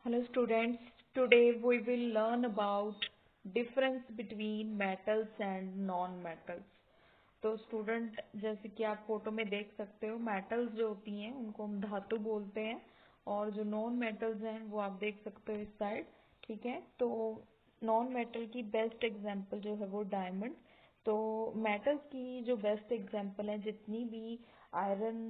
Hello students, today we will learn about difference between metals and non-metals। तो student जैसे कि आप photo में देख सकते हो मेटल्स जो होती हैं उनको हम धातु बोलते हैं और जो नॉन मेटल्स हैं वो आप देख सकते हो इस साइड। ठीक है, तो नॉन मेटल की बेस्ट एग्जांपल जो है वो डायमंड। तो मेटल्स की जो बेस्ट एग्जांपल है जितनी भी आयरन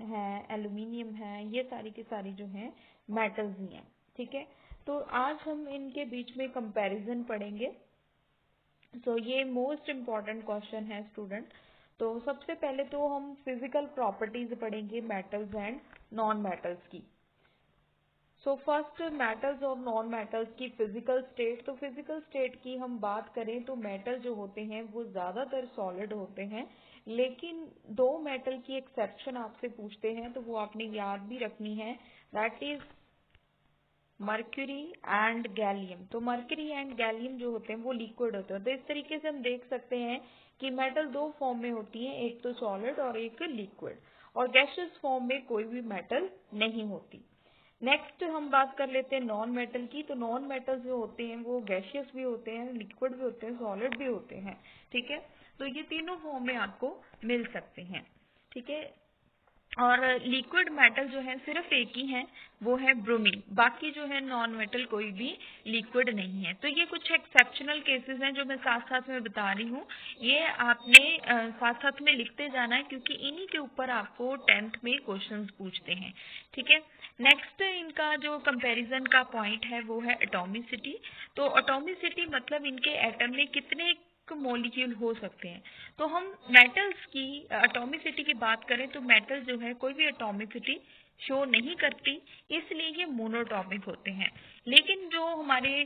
है, एल्यूमिनियम है, ये सारी की सारी जो है मेटल्स ही हैं। ठीक है, तो आज हम इनके बीच में कंपैरिजन पढ़ेंगे। सो ये मोस्ट इम्पॉर्टेंट क्वेश्चन है स्टूडेंट। तो सबसे पहले तो हम फिजिकल प्रॉपर्टीज पढ़ेंगे मेटल्स एंड नॉन मेटल्स की। सो फर्स्ट मेटल्स और नॉन मेटल्स की फिजिकल स्टेट। तो फिजिकल स्टेट की हम बात करें तो मेटल जो होते हैं वो ज्यादातर सॉलिड होते हैं, लेकिन दो मेटल की एक्सेप्शन आपसे पूछते हैं तो वो आपने याद भी रखनी है, that is mercury and gallium. तो मर्क्यूरी एंड गैलियम जो होते हैं वो लिक्विड होते हैं। तो इस तरीके से हम देख सकते हैं कि मेटल दो फॉर्म में होती है, एक तो सॉलिड और एक लिक्विड, और गैसियस फॉर्म में कोई भी मेटल नहीं होती। नेक्स्ट हम बात कर लेते हैं नॉन मेटल की। तो नॉन मेटल जो होते हैं वो गैसियस भी होते हैं, लिक्विड भी होते हैं, सॉलिड भी होते हैं। ठीक है, तो ये तीनों फॉर्म में आपको मिल सकते हैं। ठीक है, और लिक्विड मेटल जो है सिर्फ एक ही है, वो है ब्रोमीन। बाकी जो है नॉन मेटल कोई भी लिक्विड नहीं है। तो ये कुछ एक्सेप्शनल केसेस हैं जो मैं साथ साथ में बता रही हूँ। ये आपने साथ साथ में लिखते जाना है क्योंकि इन्हीं के ऊपर आपको 10th में क्वेश्चंस पूछते हैं। ठीक है, नेक्स्ट इनका जो कंपैरिजन का पॉइंट है वो है एटॉमिसिटी। तो एटॉमिसिटी मतलब इनके एटम में कितने मॉलिक्यूल हो सकते हैं। तो हम मेटल्स की एटॉमिसिटी की बात करें तो मेटल जो है कोई भी एटॉमिसिटी शो नहीं करती, इसलिए ये मोनोटॉमिक होते हैं। लेकिन जो हमारे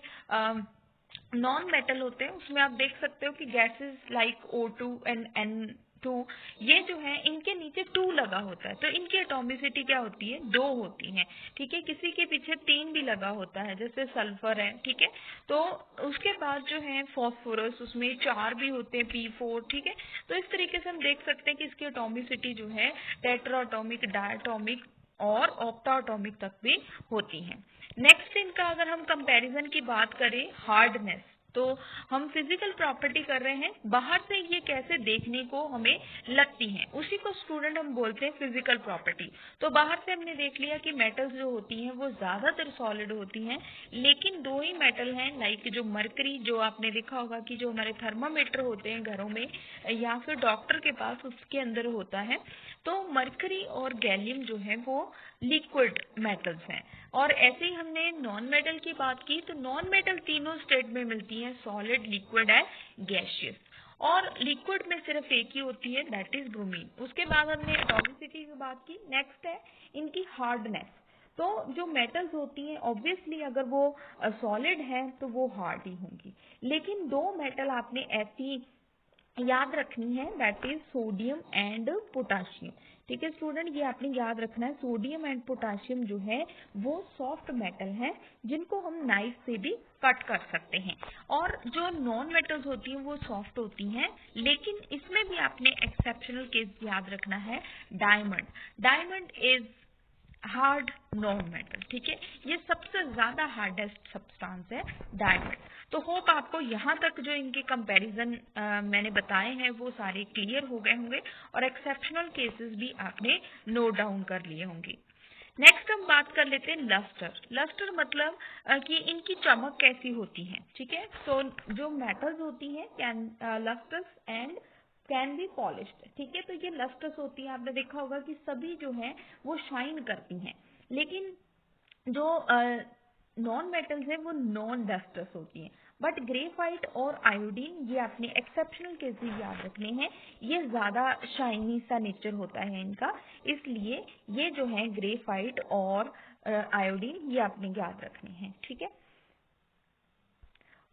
नॉन मेटल होते हैं उसमें आप देख सकते हो कि gases like O2 and N2 ये जो है इनके नीचे 2 लगा होता है, तो इनकी एटॉमिसिटी क्या होती है, 2 होती है। ठीक है, किसी के पीछे 3 भी लगा होता है जैसे सल्फर है। ठीक है, तो उसके बाद जो है फॉस्फोरस उसमें 4 भी होते हैं, P4। ठीक है, तो इस तरीके से हम देख सकते हैं कि इसकी एटॉमिसिटी जो है टेट्राटॉमिक, डायटॉमिक और ऑक्टाटॉमिक तक भी होती हैं। नेक्स्ट इनका अगर हम कंपैरिजन की बात करें हार्डनेस, तो हम फिजिकल प्रॉपर्टी कर रहे हैं, बाहर से ये कैसे देखने को हमें लगती हैं उसी को स्टूडेंट हम बोलते हैं फिजिकल प्रॉपर्टी। तो बाहर से हमने देख लिया कि मेटल्स जो होती हैं वो ज्यादातर सॉलिड होती हैं, लेकिन दो ही मेटल हैं लाइक जो मरकरी, जो आपने देखा होगा कि जो हमारे थर्मामीटर होते हैं घरों में या फिर डॉक्टर के पास उसके अंदर होता है। तो मरकरी और गैलियम जो है वो लिक्विड मेटल्स हैं। और ऐसे ही हमने नॉन मेटल की बात की, तो नॉन मेटल तीनों स्टेट में मिलती है, सॉलिड, लिक्विड एंड गैसियस। और लिक्विड में सिर्फ एक ही होती है, दैट इज ब्रोमीन। उसके बाद हमने एटॉमिसिटी की बात की। नेक्स्ट है इनकी हार्डनेस। तो जो मेटल्स होती हैं ऑब्वियसली अगर वो सॉलिड है तो वो हार्ड ही होंगी, लेकिन दो मेटल आपने ऐसी याद रखनी है, that is sodium and potassium. ठीक है स्टूडेंट, ये आपने याद रखना है, सोडियम एंड पोटाशियम जो है वो सॉफ्ट मेटल हैं जिनको हम नाइफ से भी कट कर सकते हैं। और जो नॉन मेटल्स होती हैं वो सॉफ्ट होती हैं, लेकिन इसमें भी आपने एक्सेप्शनल केस याद रखना है, diamond. Diamond is hard non metal. ठीक है, ये सबसे ज्यादा हार्डेस्ट सब्सटेंस है डायमंड। तो होप आपको यहाँ तक जो इनके कंपैरिजन मैंने बताए हैं वो सारे क्लियर हो गए होंगे और एक्सेप्शनल केसेस भी आपने नोट डाउन कर लिए होंगे। नेक्स्ट हम बात कर लेते हैं लस्टर। लस्टर मतलब कि इनकी चमक कैसी होती है। ठीक है, तो जो मेटल्स होती हैं can lustres and can be polished. ठीक है, तो ये लस्टर्स होती है, आपने देखा होगा कि सभी जो है वो शाइन करती हैं, लेकिन जो नॉन मेटल्स है वो नॉन डस्टर्स होती हैं। बट ग्रेफाइट और आयोडीन ये अपने एक्सेप्शनल केसेस याद रखने हैं, ये ज्यादा शाइनी सा नेचर होता है इनका, इसलिए ये जो है ग्रेफाइट और आयोडीन ये आपने याद रखने हैं। ठीक है,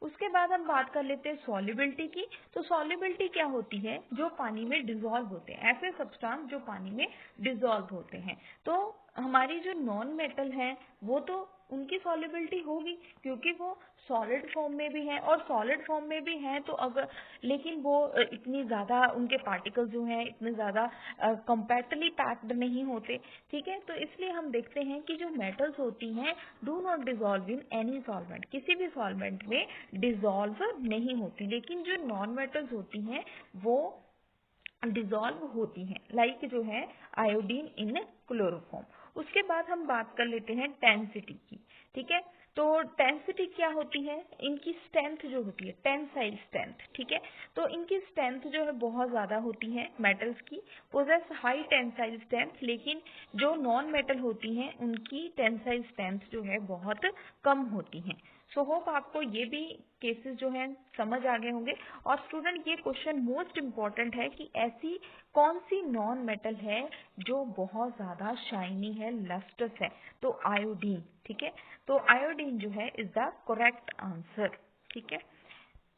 उसके बाद हम बात कर लेते हैं सॉल्युबिलिटी की। तो सॉल्युबिलिटी क्या होती है, जो पानी में डिसॉल्व होते हैं, ऐसे सब्सटेंस जो पानी में डिसॉल्व होते हैं। तो हमारी जो नॉन मेटल है वो तो उनकी सॉल्युबिलिटी होगी क्योंकि वो सॉलिड फॉर्म में भी है, और सॉलिड फॉर्म में भी है तो अगर, लेकिन वो इतनी ज़्यादा उनके पार्टिकल्स जो हैं इतने ज़्यादा कंपैक्टली पैक्ड नहीं होते। ठीक है, तो इसलिए हम देखते हैं कि जो मेटल्स होती हैं do not dissolve in any solvent, किसी भी सॉल्वेंट में डिजॉल्व नहीं होती, लेकिन जो नॉन मेटल्स होती हैं वो डिजॉल्व होती हैं, लाइक जो है आयोडीन इन क्लोरोफॉर्म। उसके बाद हम बात कर लेते हैं टेंसिटी की। ठीक है, तो टेंसिटी क्या होती है, इनकी स्ट्रेंथ जो होती है, टेंसाइल स्ट्रेंथ। ठीक है, तो इनकी स्ट्रेंथ जो है बहुत ज़्यादा होती है मेटल्स की, पोजेस हाई टेंसाइल स्ट्रेंथ, लेकिन जो नॉन मेटल होती हैं उनकी टेंसाइल स्ट्रेंथ जो है बहुत कम होती हैं। सो होप आपको ये भी केसेस जो हैं समझ आ गए होंगे। और स्टूडेंट ये क्वेश्चन मोस्ट इम्पॉर्टेंट है कि ऐसी कौन सी नॉन मेटल है जो बहुत ज़्यादा शाइनी है, लस्टस है, तो आयोडीन। ठीक है, तो आयोडीन जो है इज द करेक्ट आंसर। ठीक है,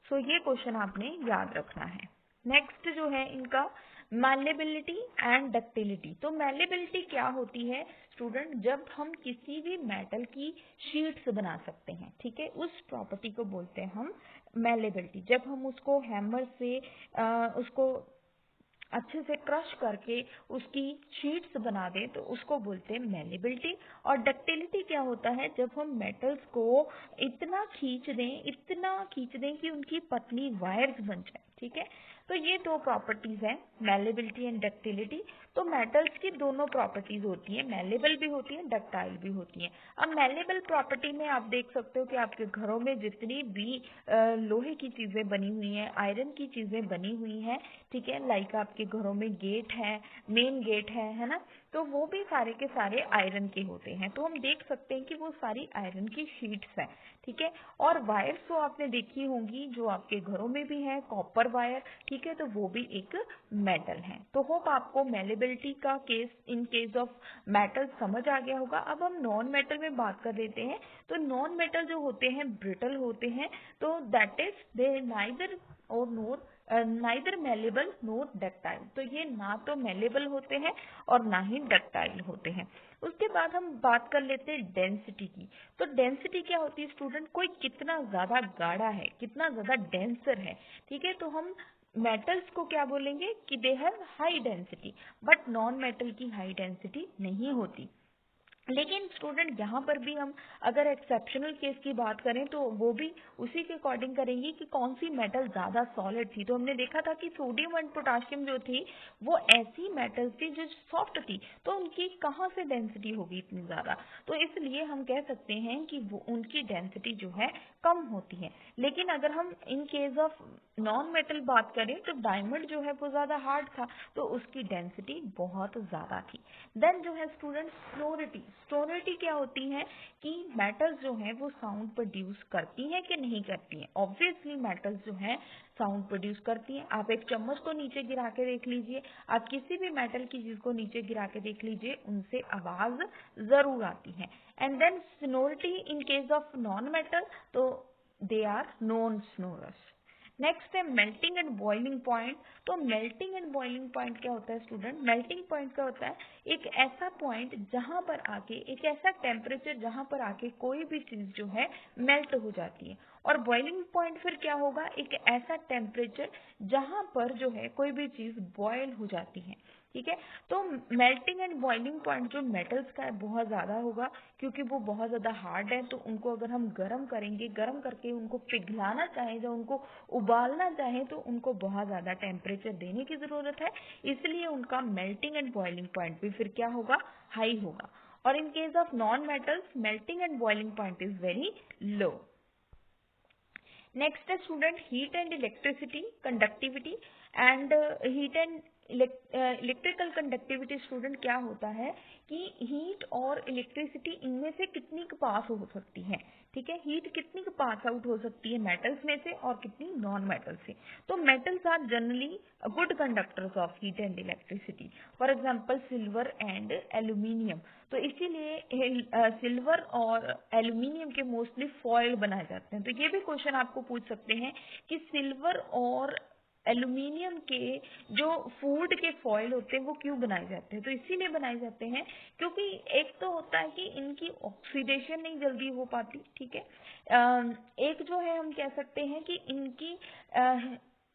सो ये क्वेश्चन आपने याद रखना है। नेक्स्ट जो है इनका मैलेबिलिटी एंड डक्टिलिटी। तो मैलेबिलिटी क्या होती है स्टूडेंट, जब हम किसी भी मेटल की शीट्स बना सकते हैं, ठीक है, उस प्रॉपर्टी को बोलते हैं हम मैलेबिलिटी। जब हम उसको हैमर से उसको अच्छे से क्रश करके उसकी शीट्स बना दें तो उसको बोलते हैं मैलेबिलिटी। और डक्टिलिटी क्या होता है, जब हम मेटल्स को इतना खींच दें कि उनकी पतली वायर्स बन जाए। ठीक है, तो ये दो प्रॉपर्टीज हैं, मैलेबिलिटी एंड डक्टिलिटी। तो मेटल्स की दोनों प्रॉपर्टीज होती हैं, मैलेबल भी होती हैं, डक्टाइल भी होती हैं। अब मैलेबल प्रॉपर्टी में आप देख सकते हो कि आपके घरों में जितनी भी लोहे की चीजें बनी हुई हैं, आयरन की चीजें बनी हुई हैं, ठीक है, लाइक आपके घरों में गेट है, मेन गेट है ना, तो वो भी सारे के सारे आयरन के होते हैं। तो हम देख सकते हैं कि वो सारी आयरन की शीट्स हैं। ठीक है, और वायर्स तो आपने देखी होंगी जो आपके घरों में भी है, कॉपर वायर। ठीक है, तो वो भी एक मेटल है। तो होप आपको मेलेबिलिटी का case in case of metal समझ आ गया होगा। अब हम नॉन मेटल में बात कर लेते हैं। तो नॉन मेटल जो होते हैं ब्रिटल होते हैं, तो दैट इज दे नाइदर और नोर नाइदर मेलेबल नोर डक्टाइल। तो ये ना तो मेलेबल होते हैं और ना ही डक्टाइल होते हैं। उसके बाद हम बात कर लेते हैं डेंसिटी की। तो डेंसिटी क्या होती है स्टूडेंट, कोई कितना ज्यादा गाढ़ा है, कितना ज्यादा डेंसर है। ठीक है, तो हम मेटल्स को क्या बोलेंगे कि दे have high density, but non metal की हाई डेंसिटी नहीं होती। लेकिन स्टूडेंट यहाँ पर भी हम अगर एक्सेप्शनल केस की बात करें तो वो भी उसी के अकॉर्डिंग करेंगे कि कौन सी मेटल ज्यादा सॉलिड थी। तो हमने देखा था कि सोडियम एंड पोटाशियम जो थी वो ऐसी मेटल थी जो सॉफ्ट थी, तो उनकी कहाँ से डेंसिटी होगी इतनी ज्यादा। तो इसलिए हम कह सकते हैं कि वो उनकी डेंसिटी जो है कम होती है। लेकिन अगर हम इन केस ऑफ नॉन मेटल बात करें तो डायमंड जो है वो ज्यादा हार्ड था, तो उसकी डेंसिटी बहुत ज्यादा थी। देन जो है स्टूडेंट स्लोरिटी। स्लोरिटी क्या होती है कि मेटल्स जो है वो साउंड प्रोड्यूस करती हैं कि नहीं करती हैं। ऑब्वियसली मेटल्स जो है साउंड प्रोड्यूस करती हैं। आप एक चम्मच को नीचे गिरा के देख लीजिए, आप किसी भी मेटल की चीज को नीचे गिरा के देख लीजिए, उनसे आवाज जरूर आती है। And then sonority in case of non metal, तो they are non sonorous. Next है मेल्टिंग एंड बॉइलिंग पॉइंट। तो मेल्टिंग एंड बॉइलिंग पॉइंट क्या होता है स्टूडेंट, मेल्टिंग पॉइंट क्या होता है, एक ऐसा पॉइंट जहां पर आके, एक ऐसा टेम्परेचर जहां पर आके कोई भी चीज जो है मेल्ट हो जाती है। और बॉइलिंग पॉइंट फिर क्या होगा, एक ऐसा टेम्परेचर जहां पर जो है कोई भी चीज बॉयल हो जाती है। ठीक है, तो मेल्टिंग एंड बॉइलिंग पॉइंट जो मेटल्स का है बहुत ज्यादा होगा, क्योंकि वो बहुत ज्यादा हार्ड है। तो उनको अगर हम गर्म करेंगे, गर्म करके उनको पिघलाना चाहें, जब उनको उबालना चाहें, तो उनको बहुत ज्यादा टेम्परेचर देने की जरूरत है। इसलिए उनका मेल्टिंग एंड बॉइलिंग पॉइंट भी फिर क्या होगा, हाई होगा। और in case of non metals melting and boiling point is very low. Next है student heat and electricity conductivity. And heat and electrical conductivity student क्या होता है कि हीट और इलेक्ट्रिसिटी इनमें से कितनी पास हो सकती है। ठीक है, हीट कितनी पास आउट हो सकती है मेटल्स में से और कितनी नॉन मेटल से। तो metals are generally good conductors of heat and electricity, for example silver and aluminium. तो इसीलिए सिल्वर और एल्यूमिनियम के मोस्टली फॉयल बनाए जाते हैं। तो ये भी क्वेश्चन आपको पूछ सकते हैं कि सिल्वर और एल्यूमिनियम के जो फूड के फॉइल होते हैं वो क्यों बनाए जाते हैं? तो इसीलिए बनाए जाते हैं क्योंकि एक तो होता है कि इनकी ऑक्सीडेशन नहीं जल्दी हो पाती, ठीक है। एक जो है हम कह सकते हैं कि इनकी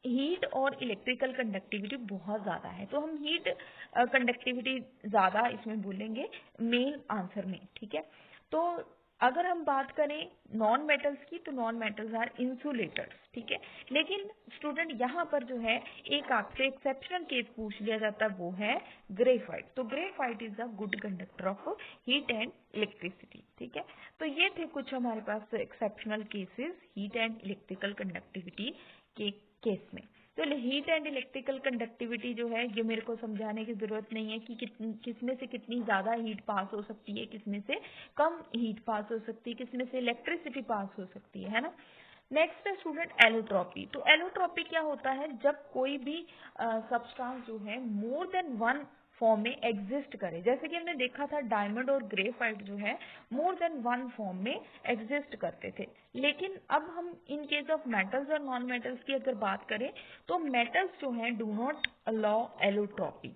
हीट और इलेक्ट्रिकल कंडक्टिविटी बहुत ज़्यादा है, तो हम हीट कंडक्टिविटी ज़्यादा इसमें बोलेंगे मेन आंसर में, ठीक है। तो अगर हम बात करें नॉन मेटल्स की, तो नॉन मेटल्स आर इंसुलेटर्स, ठीक है। लेकिन स्टूडेंट यहाँ पर जो है एक आपसे एक्सेप्शनल केस पूछ लिया जाता है, वो है ग्रेफाइट। तो graphite is a good conductor of heat and electricity, ठीक है। तो ये थे कुछ हमारे पास exceptional cases heat and electrical conductivity के केस में। तो हीट एंड इलेक्ट्रिकल कंडक्टिविटी जो है ये मेरे को समझाने की जरूरत नहीं है कि किसमें से कितनी ज्यादा हीट पास हो सकती है, किसमें से कम हीट पास हो सकती है, किसमें से इलेक्ट्रिसिटी पास हो सकती है ना। नेक्स्ट है स्टूडेंट एलोट्रॉपी। तो एलोट्रॉपी क्या होता है? जब कोई भी सब्सटेंस जो है मोर देन वन फॉर्म में एग्जिस्ट करे, जैसे कि हमने देखा था डायमंड और ग्रेफाइट जो है मोर देन वन फॉर्म में एग्जिस्ट करते थे। लेकिन अब हम इन केस ऑफ मेटल्स और नॉन मेटल्स की अगर बात करें तो मेटल्स जो है डू नॉट अलाउ एलोट्रॉपी।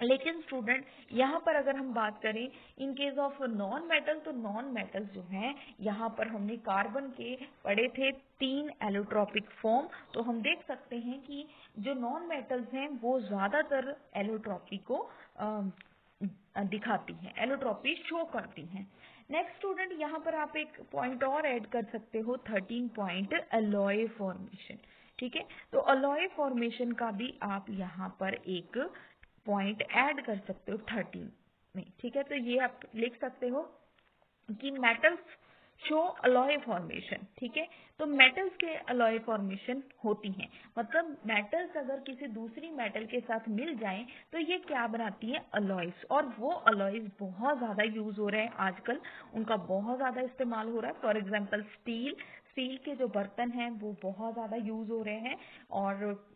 लेकिन स्टूडेंट यहाँ पर अगर हम बात करें इन केस ऑफ नॉन मेटल, तो नॉन मेटल जो है यहाँ पर हमने कार्बन के पढ़े थे 3 एलोट्रॉपिक फॉर्म। तो हम देख सकते हैं कि जो नॉन मेटल्स हैं वो ज्यादातर एलोट्रॉपी को दिखाती हैं, एलोट्रॉपी शो करती हैं। नेक्स्ट स्टूडेंट यहाँ पर आप एक पॉइंट और ऐड कर सकते हो, 13 पॉइंट अलॉय फॉर्मेशन, ठीक है। तो अलॉय फॉर्मेशन का भी आप यहाँ पर एक पॉइंट ऐड कर सकते हो 13 में, ठीक है। तो ये आप लिख सकते हो कि मेटल्स शो अलॉय फॉर्मेशन, ठीक है। तो मेटल्स के अलॉय फॉर्मेशन होती हैं, मतलब मेटल्स अगर किसी दूसरी मेटल के साथ मिल जाएं तो ये क्या बनाती है? अलॉयज। और वो अलॉयज बहुत ज्यादा यूज हो रहे हैं आजकल, उनका बहुत ज्यादा इस्तेमाल हो रहा है। फॉर एग्जांपल स्टील, स्टील के जो बर्तन हैं वो बहुत ज्यादा यूज हो रहे हैं, और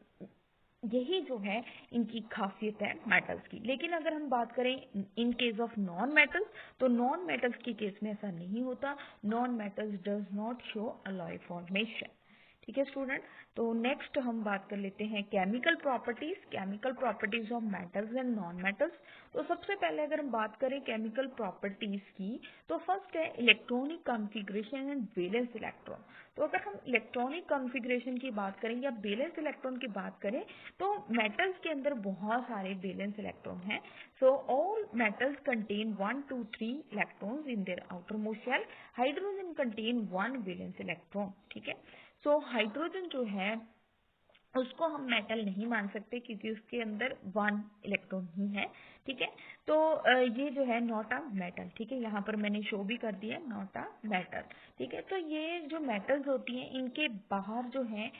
यही जो है इनकी खासियत है मेटल्स की। लेकिन अगर हम बात करें इन केस ऑफ नॉन मेटल्स, तो नॉन मेटल्स के केस में ऐसा नहीं होता, non metals does not show alloy formation, ठीक है स्टूडेंट। तो नेक्स्ट हम बात कर लेते हैं chemical properties of metals and non metals. तो सबसे पहले अगर हम बात करें केमिकल प्रॉपर्टीज की, तो फर्स्ट है electronic configuration and valence electron. तो अगर हम इलेक्ट्रॉनिक कॉन्फ़िगरेशन की बात करें या वैलेंस इलेक्ट्रॉन की बात करें, तो मेटल्स के अंदर बहुत सारे वैलेंस इलेक्ट्रॉन हैं। So all metals contain 1 to 3 electrons in their outermost shell. Hydrogen contain 1 valence electron, ठीक है। सो हाइड्रोजन जो है उसको हम मेटल नहीं मान सकते क्योंकि उसके अंदर 1 इलेक्ट्रॉन ही है, ठीक है। तो ये जो है नॉट अ मेटल, ठीक है। यहाँ पर मैंने शो भी कर दिया नॉट अ मेटल, ठीक है। तो ये जो मेटल्स होती हैं इनके बाहर जो है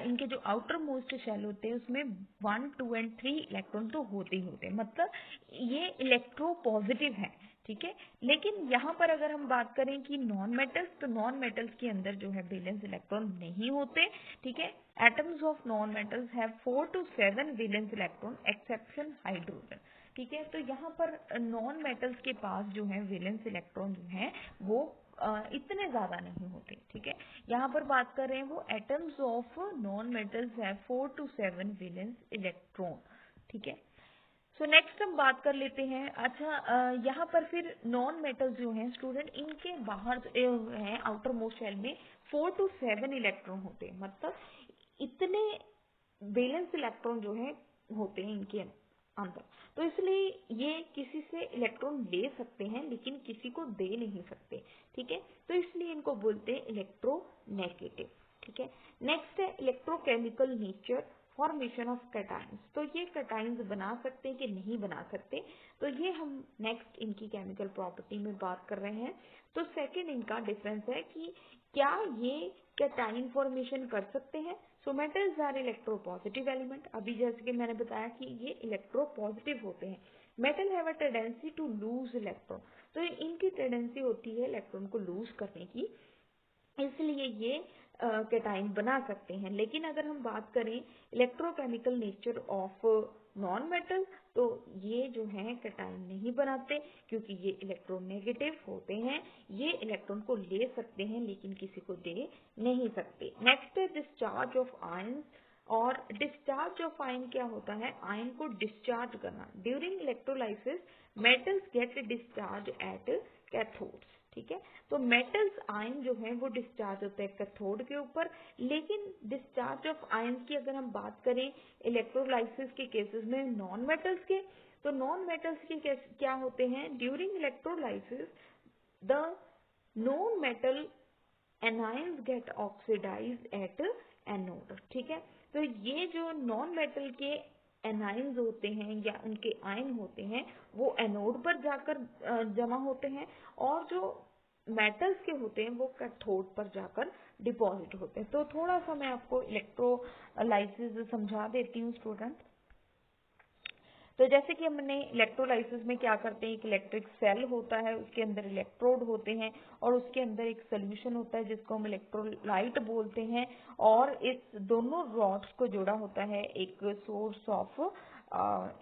इनके जो आउटर मोस्ट शेल होते हैं उसमें 1, 2 एंड 3 इलेक्ट्रॉन तो होते ही होते हैं, मतलब ये इलेक्ट्रो पॉजिटिव है, ठीक है। लेकिन यहाँ पर अगर हम बात करें कि नॉन मेटल्स, तो नॉन मेटल्स के अंदर जो है वैलेंस इलेक्ट्रॉन नहीं होते, ठीक है। Atoms of non metals have 4 to 7 valence electron exception hydrogen, ठीक है। तो यहाँ पर नॉन मेटल्स के पास जो है वैलेंस इलेक्ट्रॉन जो है वो इतने ज्यादा नहीं होते, ठीक है। यहाँ पर बात कर रहे हैं वो atoms of non metals have 4 to 7 valence electron, ठीक है। सो नेक्स्ट हम बात कर लेते हैं। अच्छा, यहाँ पर फिर नॉन मेटल्स जो हैं स्टूडेंट इनके बाहर है आउटर मोस्ट शेल में 4 to 7 इलेक्ट्रॉन होते हैं, मतलब इतने वैलेंस इलेक्ट्रॉन जो है होते हैं इनके अंदर। तो इसलिए ये किसी से इलेक्ट्रॉन ले सकते हैं लेकिन किसी को दे नहीं सकते, ठीक है। तो इसलिए इनको बोलते हैं इलेक्ट्रोनेगेटिव, ठीक है। नेक्स्ट है electrochemical nature formation of cations. तो ये कैटाइंस बना सकते हैं कि नहीं बना सकते, तो ये हम नेक्स्ट इनकी केमिकल प्रॉपर्टी में बात कर रहे हैं। तो सेकंड इनका डिफरेंस है कि क्या ये कैटाइन फॉर्मेशन कर सकते हैं। So metals are electropositive element, अभी जैसे कि मैंने बताया कि ये इलेक्ट्रोपॉजिटिव होते हैं। Metal have a tendency to lose electron, तो इनकी टेंडेंसी होती है इलेक्ट्रॉन को लूज करने की, इसलिए ये कैटाइन बना सकते हैं। लेकिन अगर हम बात करें electrochemical nature of non metal, तो ये जो है कैटाइन नहीं बनाते क्योंकि ये इलेक्ट्रोनेगेटिव होते हैं, ये इलेक्ट्रॉन को ले सकते हैं लेकिन किसी को दे नहीं सकते। नेक्स्ट है डिस्चार्ज ऑफ आयंस और डिस्चार्ज ऑफ आयन क्या होता है, आयन को डिस्चार्ज करना। During electrolysis metals get discharge at cathodes, ठीक है। तो मेटल्स आयन जो है वो डिस्चार्ज होते हैं कैथोड के ऊपर। लेकिन डिस्चार्ज ऑफ आयन की अगर हम बात करें इलेक्ट्रोलाइसिस के केसेस में नॉन मेटल्स के, तो नॉन मेटल्स के क्या होते हैं, during electrolysis the non metal anions get oxidise at anode, ठीक है। तो ये जो नॉन मेटल के एनाइंस होते हैं या उनके आयन होते हैं वो एनोड पर जाकर जमा होते हैं, और जो मेटल्स के होते हैं वो कैथोड पर जाकर डिपॉजिट होते हैं। तो थोड़ा सा मैं आपको इलेक्ट्रोलाइसिस समझा देती हूँ स्टूडेंट। तो जैसे कि हमने इलेक्ट्रोलाइसिस में क्या करते हैं, एक इलेक्ट्रिक सेल होता है, उसके अंदर इलेक्ट्रोड होते हैं और उसके अंदर एक सोल्यूशन होता है जिसको हम इलेक्ट्रोलाइट बोलते हैं, और इस दोनों रॉड्स को जोड़ा होता है एक सोर्स ऑफ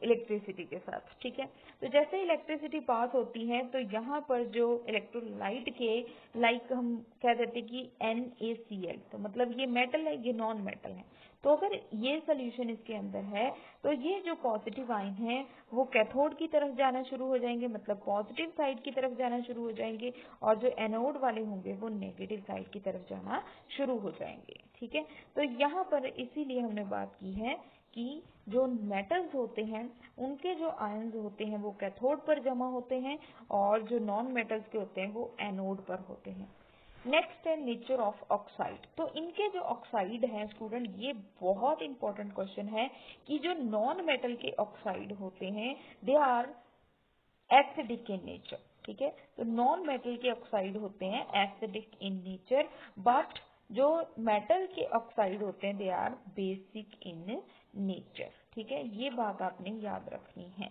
इलेक्ट्रिसिटी के साथ, ठीक है। तो जैसे इलेक्ट्रिसिटी पास होती है तो यहाँ पर जो इलेक्ट्रोलाइट के लाइक हम कह देते हैं कि NaCl, तो मतलब ये मेटल है, ये नॉन मेटल है। तो अगर ये सोल्यूशन इसके अंदर है तो ये जो पॉजिटिव आयन है वो कैथोड की तरफ जाना शुरू हो जाएंगे, मतलब पॉजिटिव साइड की तरफ जाना शुरू हो जाएंगे, और जो एनोड वाले होंगे वो नेगेटिव साइड की तरफ जाना शुरू हो जाएंगे, ठीक है। तो यहाँ पर इसीलिए हमने बात की है कि जो मेटल्स होते हैं उनके जो आयन्स होते हैं वो कैथोड पर जमा होते हैं, और जो नॉन मेटल्स के होते हैं वो एनोड पर होते हैं। नेक्स्ट है नेचर ऑफ ऑक्साइड। तो इनके जो ऑक्साइड है स्टूडेंट, ये बहुत इंपॉर्टेंट क्वेश्चन है कि जो नॉन मेटल के ऑक्साइड होते हैं they are acidic in nature, ठीक है। तो नॉन मेटल के ऑक्साइड होते हैं एसिडिक इन नेचर, बट जो मेटल के ऑक्साइड होते हैं they are basic in nature, ठीक है। ये बात आपने याद रखनी है।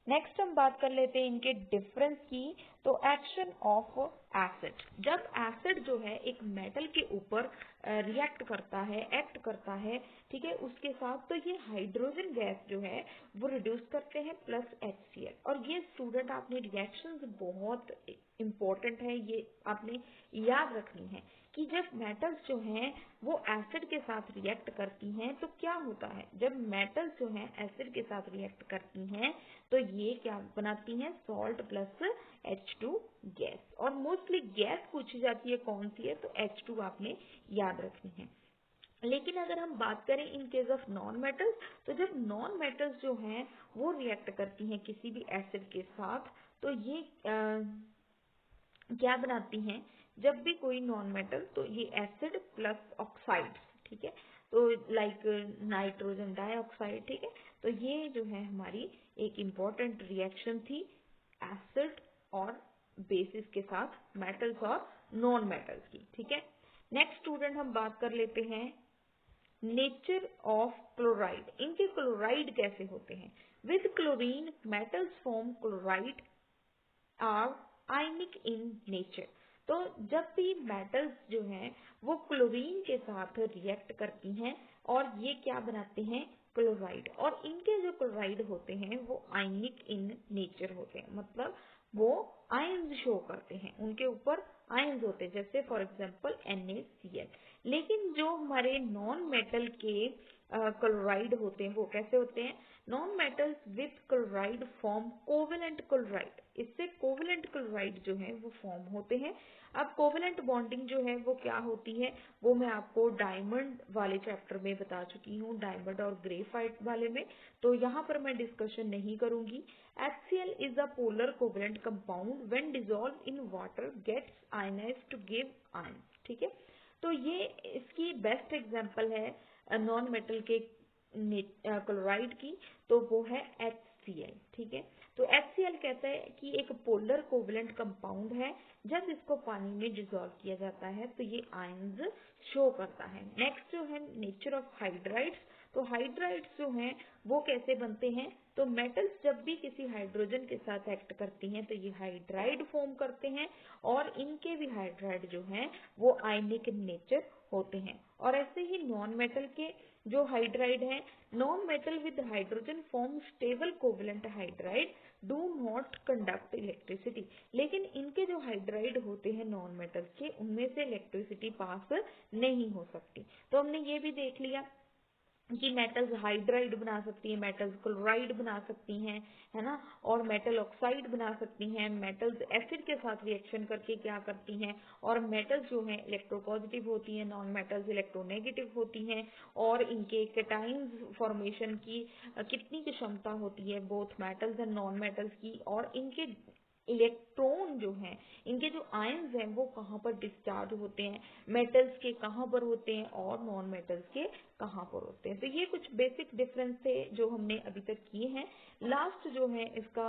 नेक्स्ट हम बात कर लेते हैं इनके डिफरेंस की। तो एक्शन ऑफ एसिड, जब एसिड जो है एक मेटल के ऊपर रिएक्ट करता है, एक्ट करता है, ठीक है, उसके साथ, तो ये हाइड्रोजन गैस जो है वो रिड्यूस करते हैं प्लस HCl। और ये स्टूडेंट आपने रिएक्शंस बहुत इम्पोर्टेंट है, ये आपने याद रखनी है कि जब मेटल्स जो हैं वो एसिड के साथ रिएक्ट करती हैं तो क्या होता है, जब मेटल्स जो हैं एसिड के साथ रिएक्ट करती हैं तो ये क्या बनाती हैं, सॉल्ट प्लस H2 गैस। और मोस्टली गैस पूछी जाती है कौन सी है, तो H2 आपने याद रखनी है। लेकिन अगर हम बात करें इन केस ऑफ नॉन मेटल्स, तो जब नॉन मेटल्स जो हैं वो रिएक्ट करती हैं किसी भी एसिड के साथ, तो ये क्या बनाती हैं, जब भी कोई नॉन मेटल, तो ये एसिड प्लस ऑक्साइड, ठीक है, तो लाइक नाइट्रोजन डाइऑक्साइड, ठीक है। तो ये जो है हमारी एक इम्पॉर्टेंट रिएक्शन थी एसिड और बेसिस के साथ, मेटल्स और नॉन मेटल्स की, ठीक है। नेक्स्ट स्टूडेंट हम बात कर लेते हैं नेचर ऑफ क्लोराइड। इनके क्लोराइड कैसे होते हैं। With chlorine metals form chloride are ionic in nature. तो जब भी मेटल्स जो हैं वो क्लोरीन के साथ रिएक्ट करती हैं और ये क्या बनाते हैं, क्लोराइड। और इनके जो क्लोराइड होते हैं वो आयनिक इन नेचर होते हैं, मतलब वो आयन्स शो करते हैं, उनके ऊपर आयन्स होते हैं, जैसे फॉर एग्जांपल NaCl। लेकिन जो हमारे नॉन मेटल के क्लोराइड होते हैं वो कैसे होते हैं, non metals with chloride form covalent chloride. इससे कोवेलेंट क्लोराइड जो है वो फॉर्म होते हैं। अब कोवेलेंट बॉन्डिंग जो है वो क्या होती है, वो मैं आपको डायमंड वाले चैप्टर में बता चुकी हूँ, डायमंड और ग्रेफाइट वाले में, तो यहाँ पर मैं डिस्कशन नहीं करूंगी। HCl is a polar covalent compound when dissolve in water gets ionised to give ion, ठीक है। तो ये इसकी बेस्ट एग्जांपल है नॉन मेटल के क्लोराइड की, तो वो है HCl, ठीक है। तो HCl कहता है कि एक पोलर कोवेलेंट कंपाउंड है, जब इसको पानी में डिसॉल्व किया जाता है तो ये आयन्स शो करता है। नेक्स्ट जो है नेचर ऑफ हाइड्राइड्स। तो हाइड्राइड्स जो हैं वो कैसे बनते हैं, तो मेटल्स जब भी किसी हाइड्रोजन के साथ एक्ट करती हैं तो ये हाइड्राइड फॉर्म करते हैं, और इनके भी हाइड्राइड जो हैं वो आयनिक नेचर होते हैं। और ऐसे ही नॉन मेटल के जो हाइड्राइड हैं, non metal with hydrogen form stable covalent hydride do not conduct electricity. लेकिन इनके जो हाइड्राइड होते हैं नॉन मेटल्स के, उनमें से इलेक्ट्रिसिटी पास नहीं हो सकती। तो हमने ये भी देख लिया कि मेटल्स हाइड्राइड बना सकती हैं, मेटल्स क्लोराइड बना सकती हैं, है ना, और मेटल ऑक्साइड बना सकती हैं, मेटल्स एसिड के साथ रिएक्शन करके क्या करती हैं, और मेटल्स जो हैं इलेक्ट्रोपॉजिटिव होती हैं, नॉन मेटल्स इलेक्ट्रोनेगेटिव होती हैं, और इनके कैटाइन्स फॉर्मेशन की कितनी की क्षमता होती है both metals and non metals की, और इनके इलेक्ट्रॉन जो हैं, इनके जो आयंस हैं वो कहाँ पर डिस्चार्ज होते हैं, मेटल्स के कहाँ पर होते हैं और नॉन मेटल्स के कहाँ पर होते हैं। तो ये कुछ बेसिक डिफरेंस थे जो हमने अभी तक किए हैं। लास्ट जो है इसका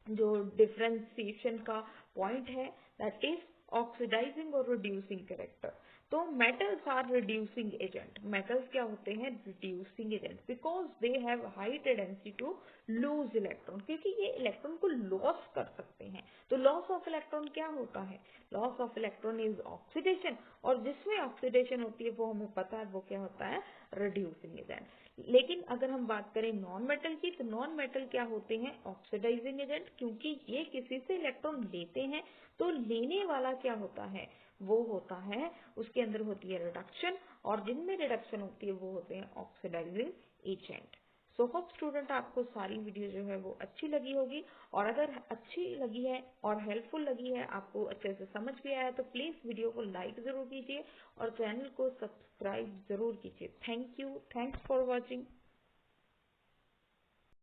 जो डिफरेंशिएशन का पॉइंट है दैट इज ऑक्सीडाइजिंग और रिड्यूसिंग कैरेक्टर। तो metals are reducing agent, metals क्या होते हैं, reducing agent, because they have high tendency to lose electron, क्योंकि ये इलेक्ट्रॉन को लॉस कर सकते हैं। तो लॉस ऑफ इलेक्ट्रॉन क्या होता है, loss of electron is oxidation, और जिसमें ऑक्सीडेशन होती है वो हमें पता है वो क्या होता है, रिड्यूसिंग एजेंट। लेकिन अगर हम बात करें नॉन मेटल की, तो नॉन मेटल क्या होते हैं, ऑक्सीडाइजिंग एजेंट, क्योंकि ये किसी से इलेक्ट्रॉन लेते हैं, तो लेने वाला क्या होता है, वो होता है, उसके अंदर होती है रिडक्शन, और जिनमें रिडक्शन होती है वो होते हैं oxidising agent. So hope student आपको सारी वीडियो जो है वो अच्छी लगी होगी, और अगर अच्छी लगी है और हेल्पफुल लगी है, आपको अच्छे से समझ भी आया, तो प्लीज वीडियो को लाइक जरूर कीजिए और चैनल को सब्सक्राइब जरूर कीजिए। Thank you, thanks for watching.